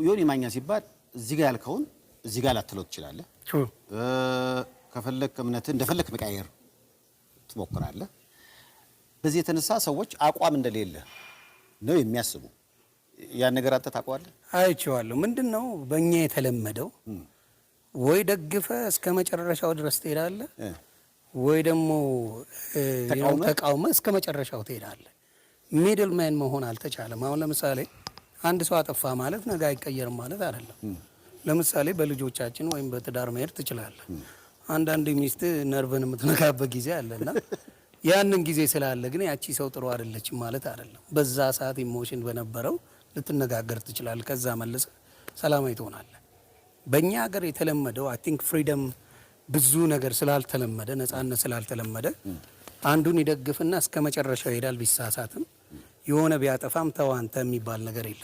ዮኒ ማኛ ሲባል እዚህ ጋር ያልከውን እዚህ ጋር ላትለው ትችላለህ። ከፈለክ እምነትህ እንደፈለክ መቀየር ትሞክራለህ። በዚህ የተነሳ ሰዎች አቋም እንደሌለ ነው የሚያስቡ። ያን ነገር አንተ ታውቀዋለህ? አይቼዋለሁ። ምንድነው በእኛ የተለመደው ወይ ደግፈ እስከ መጨረሻው ድረስ ትሄዳለህ ወይ ደግሞ ተቃውመ እስከ መጨረሻው ትሄዳለህ። ሚድል ማን መሆን አልተቻለም። አሁን ለምሳሌ አንድ ሰው አጠፋ ማለት ነገ አይቀየርም ማለት አይደለም። ለምሳሌ በልጆቻችን ወይም በትዳር መሄድ ትችላለህ። አንዳንድ ሚስት ነርቭን የምትነካበት ጊዜ አለና ያንን ጊዜ ስላለ ግን ያቺ ሰው ጥሩ አይደለችም ማለት አይደለም። በዛ ሰዓት ኢሞሽን በነበረው ልትነጋገር ትችላለህ። ከዛ መልሰ ሰላማዊ ትሆናለህ። በእኛ ሀገር የተለመደው አይ ቲንክ ፍሪደም ብዙ ነገር ስላልተለመደ ነፃነት ስላልተለመደ አንዱን ይደግፍና እስከ መጨረሻው ይሄዳል። ቢሳሳትም የሆነ ቢያጠፋም ተው አንተ የሚባል ነገር የለም።